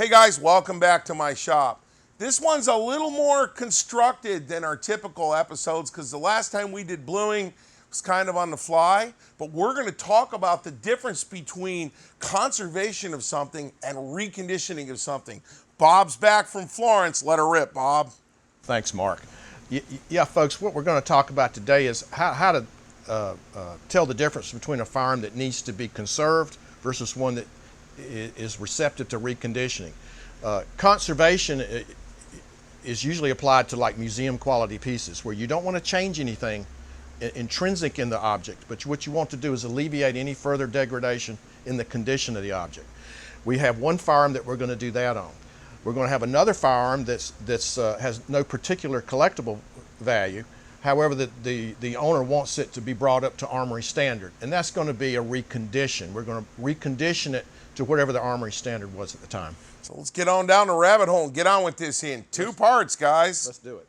Hey guys, welcome back to my shop. This one's a little more constructed than our typical episodes because the last time we did bluing was kind of on the fly, but we're going to talk about the difference between conservation of something and reconditioning of something. Bob's back from Florence. Let her rip, Bob. Thanks, Mark. Yeah, folks, what we're going to talk about today is how to tell the difference between a firearm that needs to be conserved versus one that is receptive to reconditioning. Conservation is usually applied to like museum quality pieces where you don't want to change anything intrinsic in the object, but what you want to do is alleviate any further degradation in the condition of the object. We have one firearm that we're going to do that on. We're going to have another firearm that's has no particular collectible value. However, the owner wants it to be brought up to armory standard, and that's going to be a recondition. We're going to recondition it to whatever the armory standard was at the time. So let's get on down the rabbit hole and get on with this in two parts, guys. Let's do it.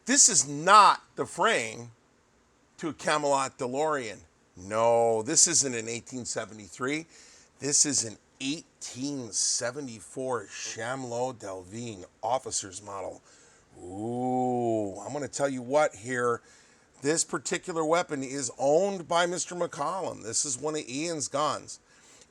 This is not the frame to a Chamelot Delvigne. No, this isn't an 1873. This is an 1874 Chamelot Delvigne officer's model. Ooh, I'm going to tell you what here. This particular weapon is owned by Mr. McCollums. This is one of Ian's guns.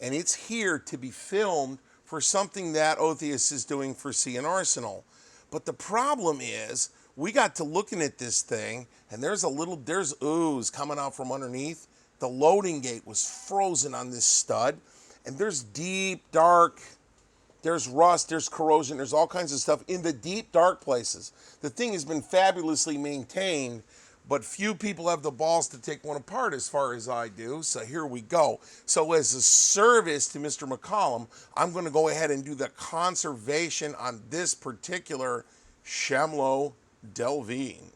And it's here to be filmed for something that Otheus is doing for Sea and Arsenal. But the problem is, we got to looking at this thing, and there's ooze coming out from underneath. The loading gate was frozen on this stud, and there's deep, dark, there's rust, there's corrosion, there's all kinds of stuff in the deep, dark places. The thing has been fabulously maintained, but few people have the balls to take one apart as far as I do, so here we go. So as a service to Mr. McCollums, I'm going to go ahead and do the conservation on this particular Chamelot Delvigne.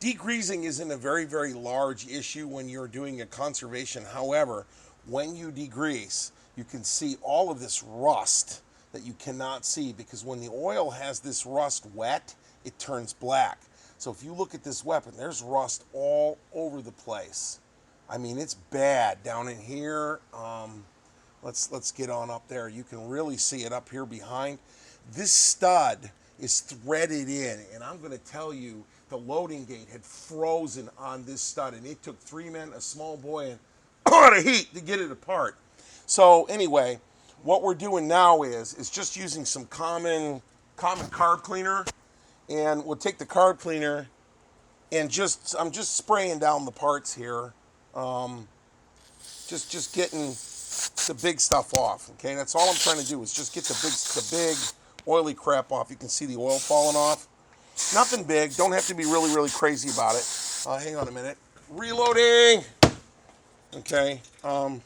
Degreasing isn't a very, very large issue when you're doing a conservation. However, when you degrease, you can see all of this rust that you cannot see because when the oil has this rust wet, it turns black. So if you look at this weapon, there's rust all over the place. I mean, it's bad down in here. Let's get on up there. You can really see it up here behind. This stud is threaded in, and I'm going to tell you the loading gate had frozen on this stud, and it took 3 men, a small boy, and a lot of heat to get it apart. So anyway, what we're doing now is just using some common carb cleaner, and we'll take the carb cleaner and I'm just spraying down the parts here, just getting the big stuff off. Okay, that's all I'm trying to do is just get the big oily crap off. You can see the oil falling off. Nothing big. Don't have to be really, really crazy about it. Hang on a minute. Reloading. Okay. And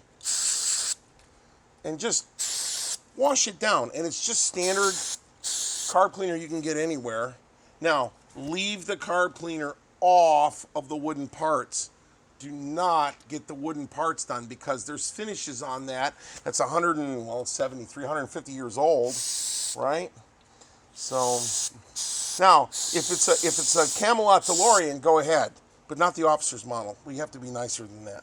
just wash it down. And it's just standard carb cleaner you can get anywhere. Now, leave the carb cleaner off of the wooden parts. Do not get the wooden parts done because there's finishes on that. That's 150 years old. Right? So now, if it's a Chamelot Delvigne, go ahead, but not the officer's model. We have to be nicer than that.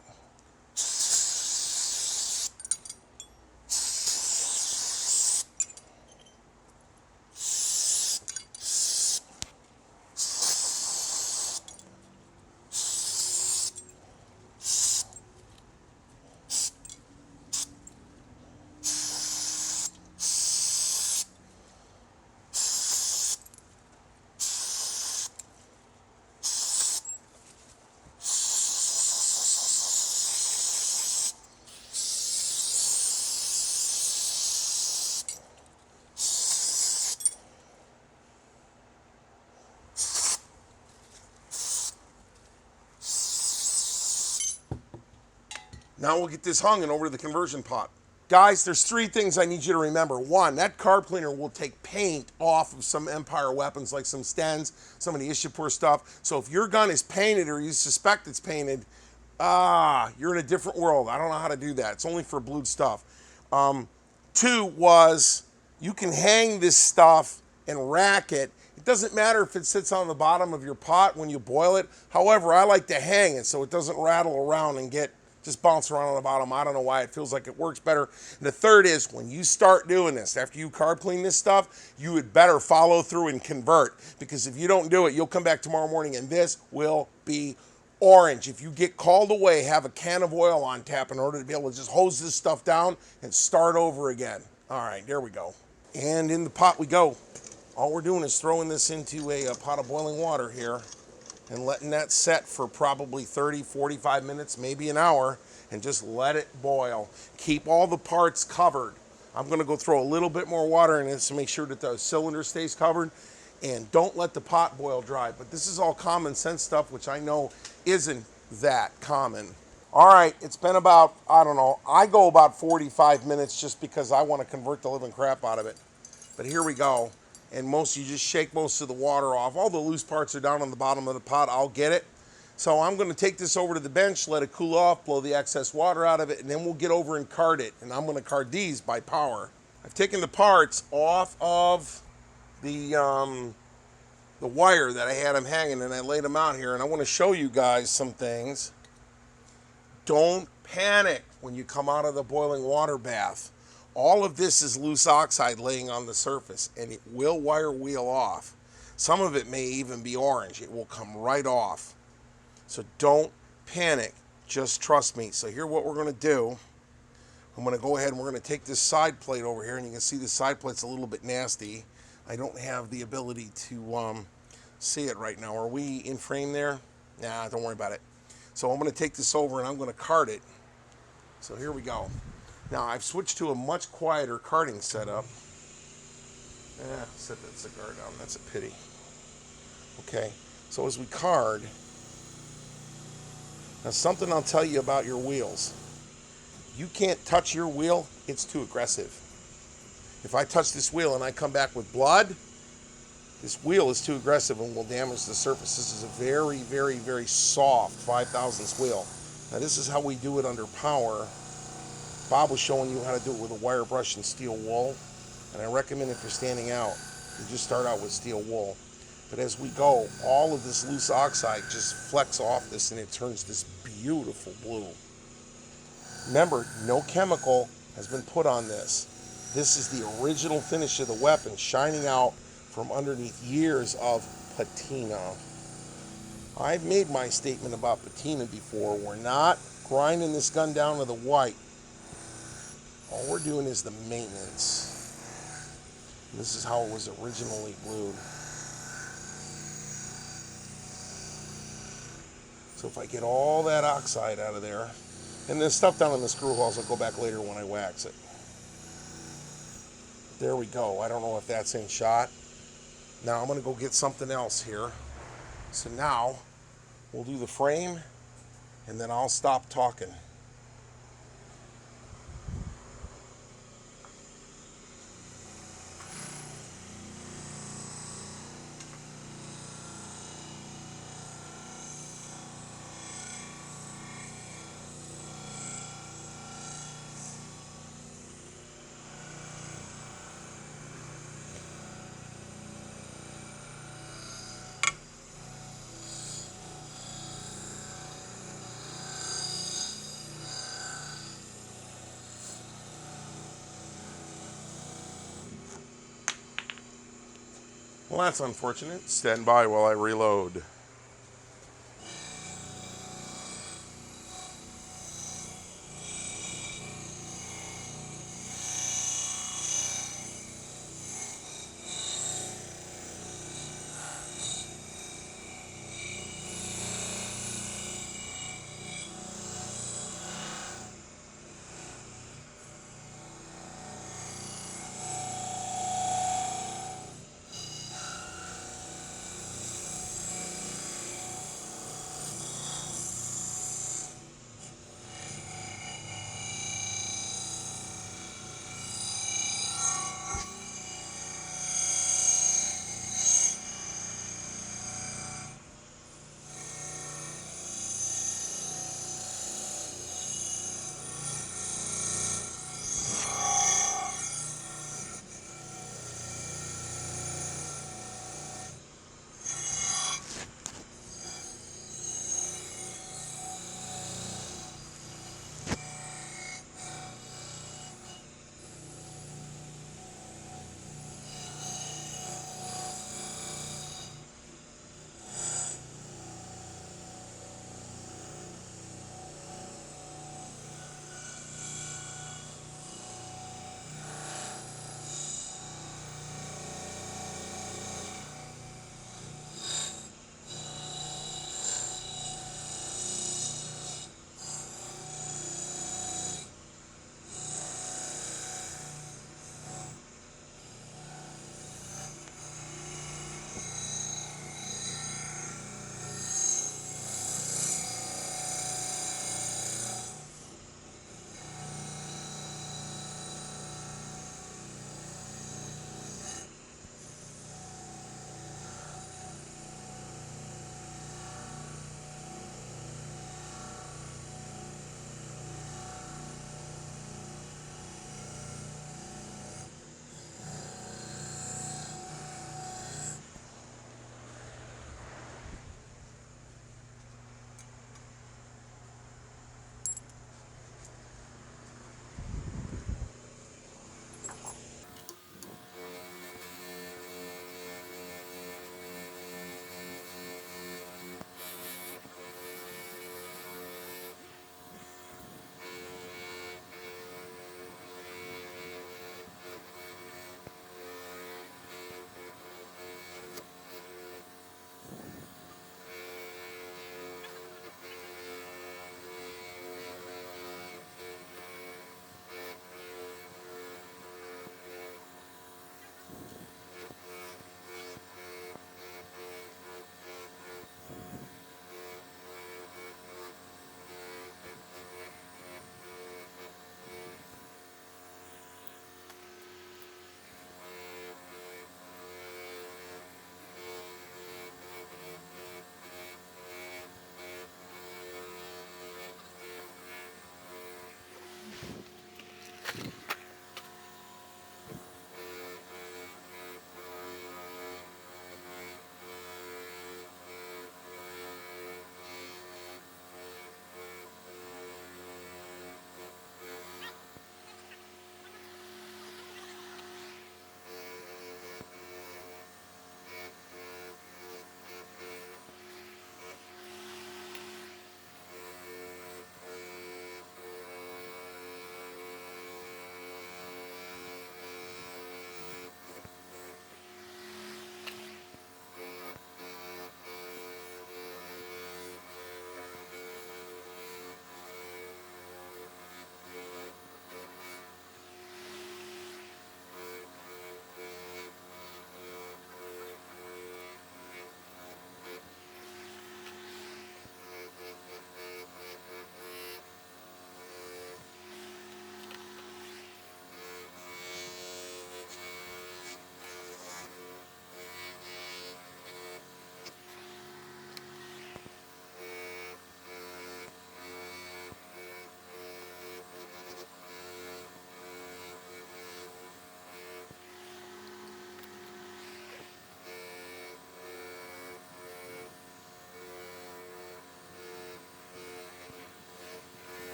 Now we'll get this hung and over to the conversion pot. Guys, there's 3 things I need you to remember. 1, that carb cleaner will take paint off of some Empire weapons like some Stens, some of the Ishapur stuff. So if your gun is painted or you suspect it's painted, you're in a different world. I don't know how to do that. It's only for blued stuff. 2 was you can hang this stuff and rack it. It doesn't matter if it sits on the bottom of your pot when you boil it. However, I like to hang it so it doesn't rattle around and just bounce around on the bottom. I don't know why. It feels like it works better. And the third is, when you start doing this, after you carb clean this stuff, you would better follow through and convert, because if you don't do it, you'll come back tomorrow morning and this will be orange. If you get called away, have a can of oil on tap in order to be able to just hose this stuff down and start over again. All right, there we go. And in the pot we go. All we're doing is throwing this into a pot of boiling water here and letting that set for probably 30, 45 minutes, maybe an hour, and just let it boil. Keep all the parts covered. I'm gonna go throw a little bit more water in this to make sure that the cylinder stays covered, and don't let the pot boil dry. But this is all common sense stuff, which I know isn't that common. All right, it's been about, I don't know, I go about 45 minutes just because I want to convert the living crap out of it. But here we go. And you just shake most of the water off. All the loose parts are down on the bottom of the pot. I'll get it. So I'm going to take this over to the bench, let it cool off, blow the excess water out of it, and then we'll get over and card it. And I'm going to card these by power. I've taken the parts off of the wire that I had them hanging, and I laid them out here. And I want to show you guys some things. Don't panic when you come out of the boiling water bath. All of this is loose oxide laying on the surface, and it will wire wheel off. Some of it may even be orange. It will come right off. So don't panic. Just trust me. So here's what we're going to do. I'm going to go ahead and we're going to take this side plate over here, and you can see the side plate's a little bit nasty. I don't have the ability to see it right now. Are we in frame there? Nah, don't worry about it. So I'm going to take this over and I'm going to card it. So here we go. Now I've switched to a much quieter carding setup. Set that cigar down. That's a pity. Okay, so as we card, now something I'll tell you about your wheels. You can't touch your wheel. It's too aggressive. If I touch this wheel and I come back with blood, this wheel is too aggressive and will damage the surface. This is a very, very, very soft 5/1000 wheel. Now this is how we do it under power. Bob was showing you how to do it with a wire brush and steel wool. And I recommend if you're standing out, you just start out with steel wool. But as we go, all of this loose oxide just flecks off this and it turns this beautiful blue. Remember, no chemical has been put on this. This is the original finish of the weapon shining out from underneath years of patina. I've made my statement about patina before. We're not grinding this gun down to the white. All we're doing is the maintenance. This is how it was originally glued. So if I get all that oxide out of there, and the stuff down in the screw holes will go back later when I wax it. There we go. I don't know if that's in shot. Now I'm going to go get something else here. So now we'll do the frame and then I'll stop talking. Well, that's unfortunate. Stand by while I reload.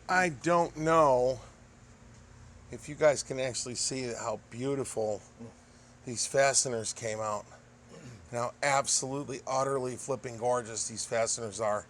I don't know if you guys can actually see how beautiful these fasteners came out. And how absolutely, utterly flipping gorgeous these fasteners are.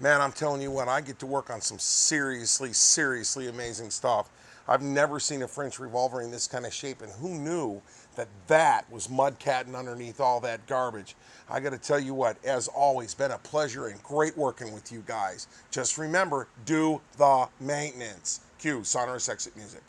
Man, I'm telling you what, I get to work on some seriously, seriously amazing stuff. I've never seen a French revolver in this kind of shape, and who knew that that was mudcatting underneath all that garbage. I got to tell you what, as always, been a pleasure and great working with you guys. Just remember, do the maintenance. Cue sonorous exit music.